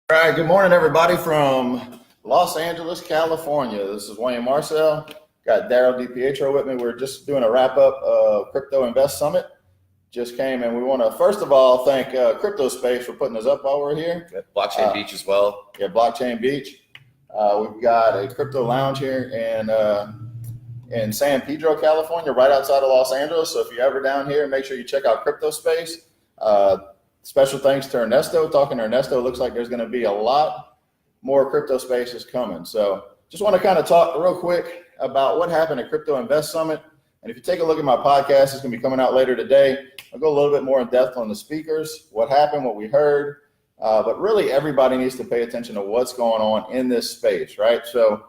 All right, good morning, everybody from Los Angeles, California. This is Wayne Marcel. Got Daryl DiPietro with me. We're just doing a wrap up of Crypto Invest Summit. Just came, and we want to first of all thank CryptoSpace for putting us up while we're here. Blockchain Beach as well. Yeah, Blockchain Beach. We've got a crypto lounge here in San Pedro, California, right outside of Los Angeles. So if you're ever down here, make sure you check out CryptoSpace. Special thanks to Ernesto. Talking to Ernesto, looks like there's going to be a lot more crypto spaces coming. So just want to kind of talk real quick about what happened at Crypto Invest Summit. And if you take a look at my podcast, it's going to be coming out later today. I'll go a little bit more in depth on the speakers, what happened, what we heard. But really, everybody needs to pay attention to what's going on in this space, right? So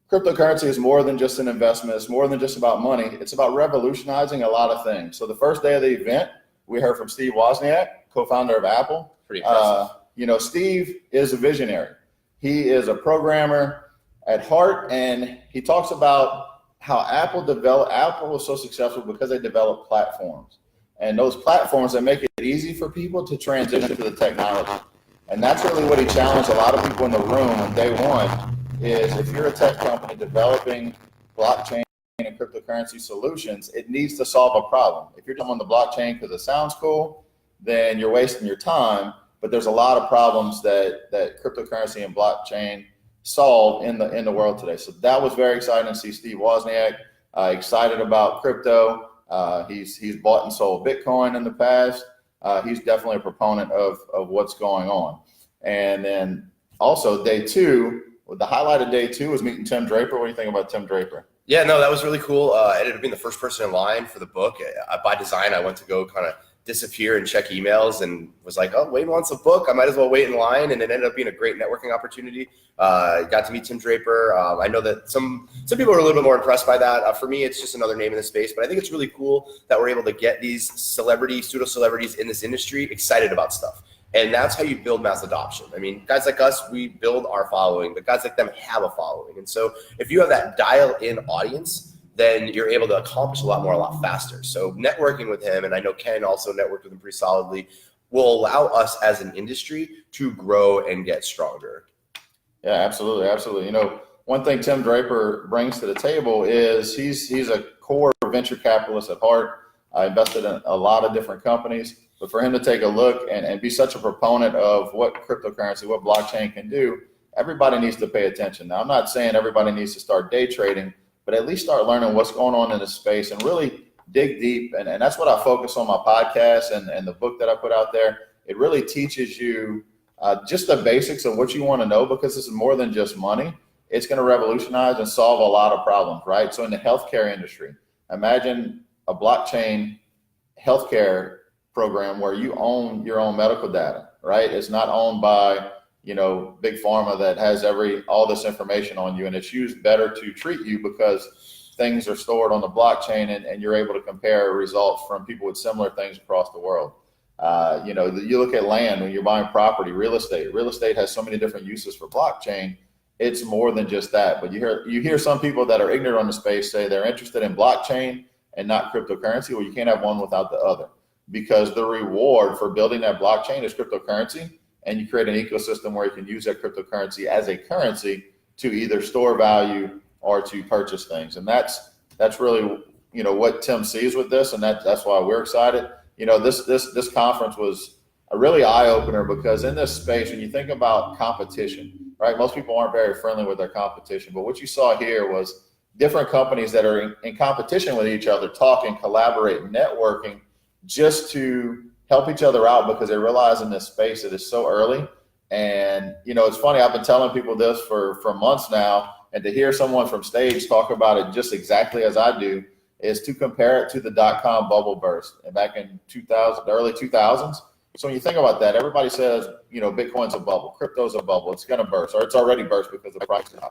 cryptocurrency is more than just an investment. It's more than just about money. It's about revolutionizing a lot of things. So the first day of the event, we heard from Steve Wozniak, co-founder of Apple. Pretty impressive. Steve is a visionary. He is a programmer at heart, and he talks about how Apple was so successful because they developed platforms. And those platforms that make it easy for people to transition to the technology. And that's really what he challenged a lot of people in the room on day one is if you're a tech company developing blockchain and cryptocurrency solutions, it needs to solve a problem. If you're on the blockchain because it sounds cool, then you're wasting your time. But there's a lot of problems that cryptocurrency and blockchain solve in the world today. So that was very exciting to see Steve Wozniak excited about crypto. He's bought and sold Bitcoin in the past. He's definitely a proponent of what's going on. And then also day two, the highlight of day two was meeting Tim Draper. What do you think about Tim Draper? Yeah, no, that was really cool. I ended up being the first person in line for the book. By design, I went to go kind of disappear and check emails and was like, oh, Wayne wants a book. I might as well wait in line. And it ended up being a great networking opportunity. Got to meet Tim Draper. I know that some people are a little bit more impressed by that. For me, it's just another name in the space. But I think it's really cool that we're able to get these pseudo-celebrities in this industry excited about stuff. And that's how you build mass adoption. I mean, guys like us, we build our following, but guys like them have a following. And so if you have that dial-in audience, then you're able to accomplish a lot faster. So networking with him, and I know Ken also networked with him pretty solidly, will allow us as an industry to grow and get stronger. Yeah, absolutely. One thing Tim Draper brings to the table is he's a core venture capitalist at heart. I invested in a lot of different companies, but for him to take a look and be such a proponent of what cryptocurrency, what blockchain can do, everybody needs to pay attention. Now, I'm not saying everybody needs to start day trading, but at least start learning what's going on in this space and really dig deep. And that's what I focus on my podcast and the book that I put out there. It really teaches you just the basics of what you want to know, because this is more than just money. It's going to revolutionize and solve a lot of problems, right? So in the healthcare industry, imagine a blockchain healthcare program where you own your own medical data, right? It's not owned by big pharma that has all this information on you, and it's used better to treat you because things are stored on the blockchain and you're able to compare results from people with similar things across the world. You look at land when you're buying property, real estate has so many different uses for blockchain. It's more than just that, but you hear some people that are ignorant on the space say they're interested in blockchain and not cryptocurrency. Well, you can't have one without the other, because the reward for building that blockchain is cryptocurrency. And you create an ecosystem where you can use that cryptocurrency as a currency to either store value or to purchase things. And that's really, what Tim sees with this. And that's why we're excited. This conference was a really eye opener, because in this space, when you think about competition, right, most people aren't very friendly with their competition. But what you saw here was different companies that are in competition with each other, talking, collaborating, networking, just to help each other out, because they realize in this space it is so early. And it's funny, I've been telling people this for months now, and to hear someone from stage talk about it just exactly as I do is to compare it to the .com bubble burst back in the early 2000s. So when you think about that, everybody says Bitcoin's a bubble, crypto's a bubble, it's going to burst, or it's already burst because the price is high.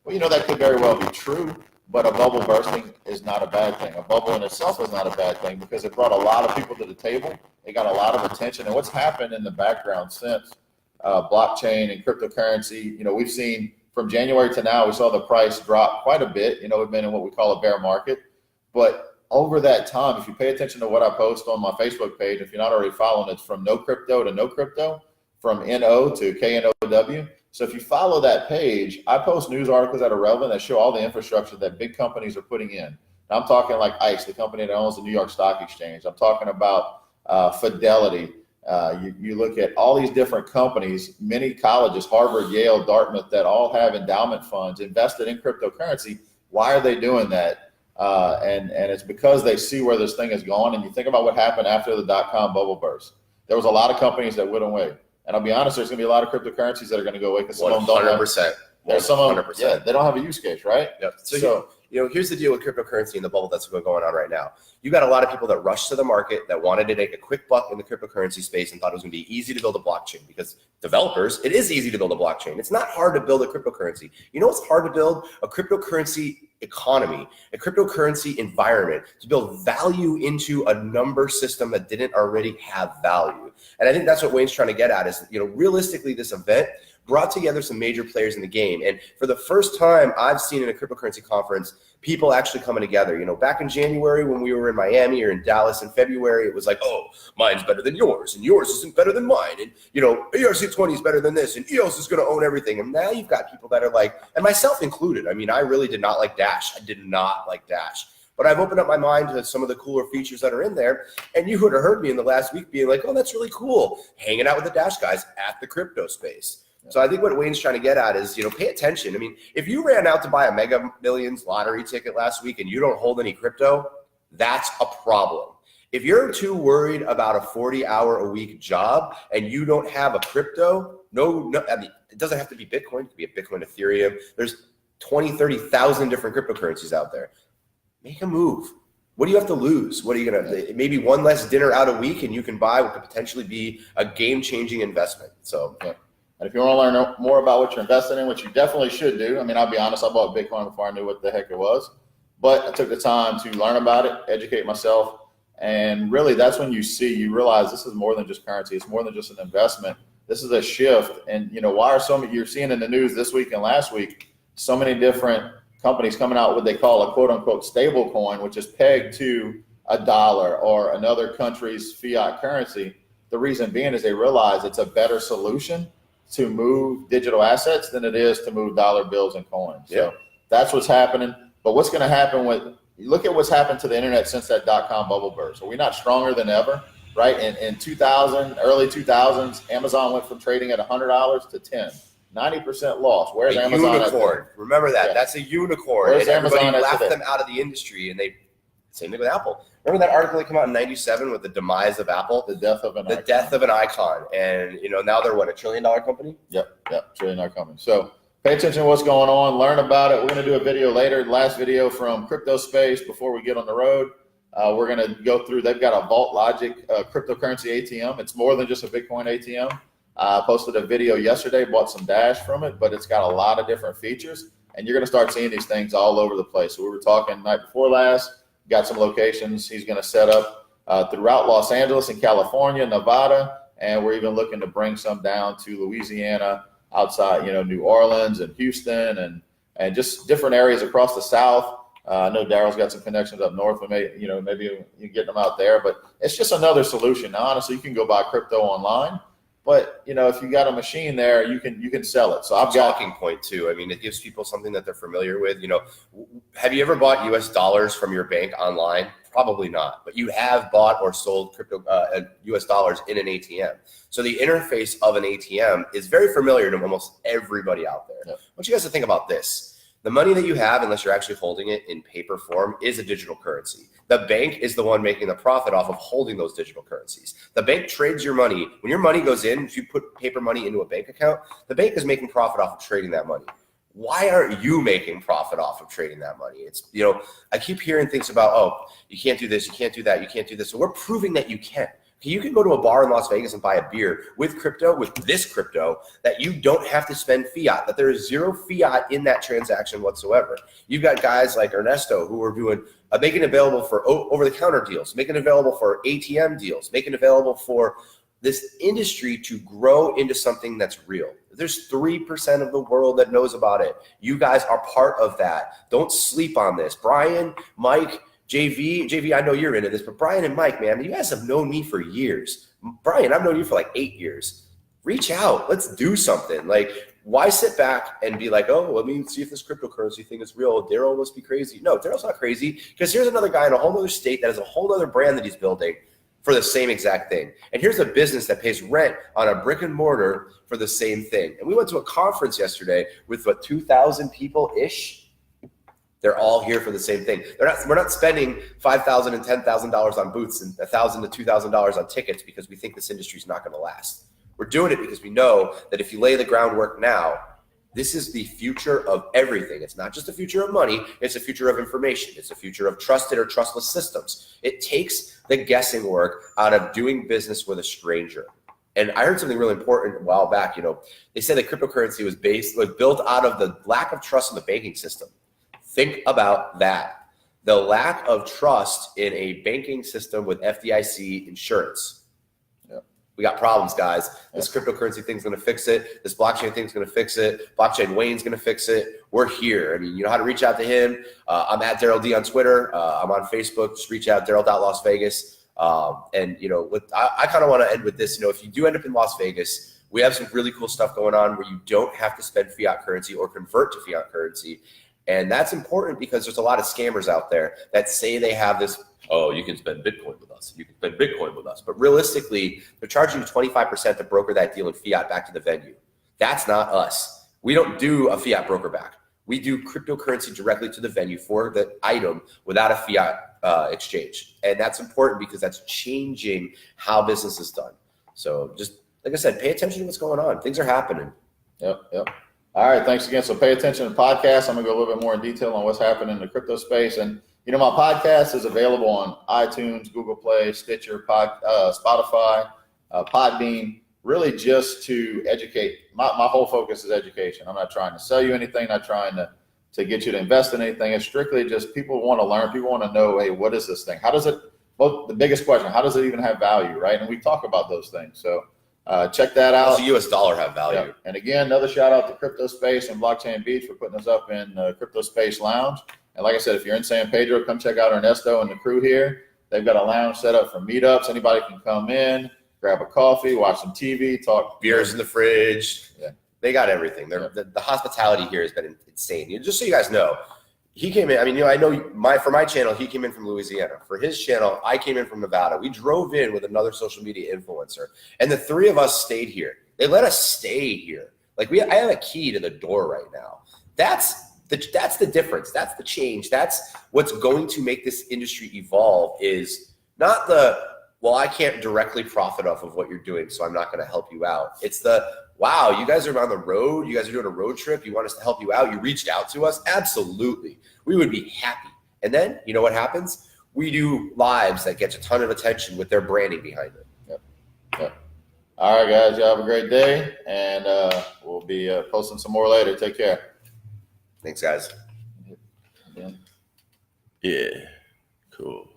Well, that could very well be true, but a bubble bursting is not a bad thing. A bubble in itself is not a bad thing, because it brought a lot of people to the table. It got a lot of attention. And what's happened in the background since blockchain and cryptocurrency, we've seen from January to now, we saw the price drop quite a bit. We've been in what we call a bear market. But over that time, if you pay attention to what I post on my Facebook page, if you're not already following, it's from no crypto to no crypto. from NO to KNOW. So if you follow that page, I post news articles that are relevant that show all the infrastructure that big companies are putting in. Now, I'm talking like ICE, the company that owns the New York Stock Exchange. I'm talking about Fidelity. You look at all these different companies, many colleges, Harvard, Yale, Dartmouth, that all have endowment funds invested in cryptocurrency. Why are they doing that? And it's because they see where this thing is going. And you think about what happened after the dot-com bubble burst. There was a lot of companies that went away. And I'll be honest, there's going to be a lot of cryptocurrencies that are going to go away because some of them don't have. 100%. There's some of them, yeah, they don't have a use case, right? Yep. So here's the deal with cryptocurrency and the bubble that's going on right now. You got a lot of people that rushed to the market that wanted to make a quick buck in the cryptocurrency space and thought it was going to be easy to build a blockchain, because developers, it is easy to build a blockchain. It's not hard to build a cryptocurrency. You know what's hard to build? A cryptocurrency economy, a cryptocurrency environment, to build value into a number system that didn't already have value. And I think that's what Wayne's trying to get at is, realistically, this event brought together some major players in the game. And for the first time I've seen in a cryptocurrency conference, people actually coming together. Back in January when we were in Miami or in Dallas in February, it was like, oh, mine's better than yours and yours isn't better than mine. And, ERC20 is better than this and EOS is going to own everything. And now you've got people that are like, and myself included. I mean, I really did not like Dash. I did not like Dash. But I've opened up my mind to some of the cooler features that are in there. And you would have heard me in the last week being like, oh, that's really cool. Hanging out with the Dash guys at the crypto space. So I think what Wayne's trying to get at is, pay attention. I mean, if you ran out to buy a Mega Millions lottery ticket last week and you don't hold any crypto, that's a problem. If you're too worried about a 40-hour-a-week job and you don't have a crypto, no, I mean, it doesn't have to be Bitcoin. It could be a Bitcoin, Ethereum. There's 20, 30,000 different cryptocurrencies out there. Make a move. What do you have to lose? What are you going to, maybe one less dinner out a week and you can buy what could potentially be a game-changing investment. So, yeah. And if you want to learn more about what you're investing in, which you definitely should do. I mean, I'll be honest, I bought Bitcoin before I knew what the heck it was. But I took the time to learn about it, educate myself. And really, that's when you realize this is more than just currency. It's more than just an investment. This is a shift. And, why are you're seeing in the news this week and last week, so many different companies coming out with what they call a quote unquote stable coin, which is pegged to a dollar or another country's fiat currency. The reason being is they realize it's a better solution to move digital assets than it is to move dollar bills and coins. Yeah. So that's what's happening. But what's going to happen look at what's happened to the internet since that dot-com bubble burst. Are we not stronger than ever, right? In 2000, early 2000s, Amazon went from trading at $100 to $10. 90% loss. Where's Amazon? Unicorn. Remember that. Yeah. That's a unicorn. Where's and everybody Amazon laughed them out of the industry, and same thing with Apple. Remember that article that came out in '97 with the demise of Apple? The death of an icon. The death of an icon. And, now they're what, $1 trillion company? Yep, $1 trillion company. So pay attention to what's going on, learn about it. We're going to do a video later, last video from Crypto Space before we get on the road. We're going to go through, they've got a Vault Logic cryptocurrency ATM. It's more than just a Bitcoin ATM. I posted a video yesterday, bought some Dash from it, but it's got a lot of different features. And you're going to start seeing these things all over the place. So we were talking night before last. Got some locations he's going to set up throughout Los Angeles and California, Nevada, and we're even looking to bring some down to Louisiana, outside, New Orleans and Houston, and just different areas across the South. I know Daryl's got some connections up north, but maybe you get them out there. But it's just another solution. Now, honestly, you can go buy crypto online, but if you got a machine there, you can sell it. So I've got talking point too. I mean, it gives people something that they're familiar with. Have you ever bought US dollars from your bank online? Probably not, but you have bought or sold crypto US dollars in an ATM. So the interface of an ATM is very familiar to almost everybody out there. Yep. I want you guys to think about this. The money that you have, unless you're actually holding it in paper form, is a digital currency. The bank is the one making the profit off of holding those digital currencies. The bank trades your money. When your money goes in, if you put paper money into a bank account, the bank is making profit off of trading that money. Why aren't you making profit off of trading that money? It's, I keep hearing things about, oh, you can't do this, you can't do that, you can't do this. So we're proving that you can. You can go to a bar in Las Vegas and buy a beer with this crypto, that you don't have to spend fiat, that there is zero fiat in that transaction whatsoever. You've got guys like Ernesto who are doing, making available for over-the-counter deals, making available for ATM deals, making available for this industry to grow into something that's real. There's 3% of the world that knows about it. You guys are part of that. Don't sleep on this. Brian, Mike, JV, I know you're into this, but Brian and Mike, man, you guys have known me for years. Brian, I've known you for like 8 years. reach out. Let's do something. Like, why sit back and be like, oh, let me see if this cryptocurrency thing is real. Daryl must be crazy. No, Daryl's not crazy, because here's another guy in a whole other state that has a whole other brand that he's building for the same exact thing. And here's a business that pays rent on a brick and mortar for the same thing. And we went to a conference yesterday with 2,000 people-ish. They're all here for the same thing. We're not spending $5,000 and $10,000 on booths and $1,000 to $2,000 on tickets because we think this industry is not going to last. We're doing it because we know that if you lay the groundwork now, this is the future of everything. It's not just the future of money. It's the future of information. It's the future of trusted or trustless systems. It takes the guessing work out of doing business with a stranger. And I heard something really important a while back. They said that cryptocurrency was built out of the lack of trust in the banking system. Think about that. The lack of trust in a banking system with FDIC insurance. We got problems, guys. This cryptocurrency thing's going to fix it. This blockchain thing's going to fix it. Blockchain Wayne's going to fix it. We're here. I mean, you know how to reach out to him. I'm at Daryl D on Twitter. I'm on Facebook. Just reach out, Daryl.LasVegas. And, I kind of want to end with this. If you do end up in Las Vegas, we have some really cool stuff going on where you don't have to spend fiat currency or convert to fiat currency. And that's important because there's a lot of scammers out there that say they have this, oh, you can spend Bitcoin with us. You can spend Bitcoin with us. But realistically, they're charging you 25% to broker that deal in fiat back to the venue. That's not us. We don't do a fiat broker back. We do cryptocurrency directly to the venue for the item without a fiat exchange. And that's important because that's changing how business is done. So just, like I said, pay attention to what's going on. Things are happening. Yep. All right, thanks again. So pay attention to the podcast. I'm going to go a little bit more in detail on what's happening in the crypto space. And, my podcast is available on iTunes, Google Play, Stitcher, Spotify, Podbean, really just to educate. My whole focus is education. I'm not trying to sell you anything, not trying to get you to invest in anything. It's strictly just people want to learn. People want to know, hey, what is this thing? How does it, well, the biggest question, how does it even have value, right? And we talk about those things. So check that out. Does the US dollar have value? Yep. And again, another shout out to Crypto Space and Blockchain Beach for putting us up in Crypto Space Lounge. And like I said, if you're in San Pedro, come check out Ernesto and the crew here. They've got a lounge set up for meetups. Anybody can come in, grab a coffee, watch some TV, talk. Beers in the fridge. Yeah. They got everything. The hospitality here has been insane. Just so you guys know, he came in. I mean, I know for my channel, he came in from Louisiana. For his channel, I came in from Nevada. We drove in with another social media influencer, and the three of us stayed here. They let us stay here. Like I have a key to the door right now. That's the difference. That's the change. That's what's going to make this industry evolve. Is not I can't directly profit off of what you're doing, so I'm not going to help you out. It's wow, you guys are on the road. You guys are doing a road trip. You want us to help you out. You reached out to us. Absolutely. We would be happy. And then, you know what happens? We do lives that get a ton of attention with their branding behind it. Yep. All right, guys. You have a great day. And we'll be posting some more later. Take care. Thanks, guys. Yeah. Yeah. Cool.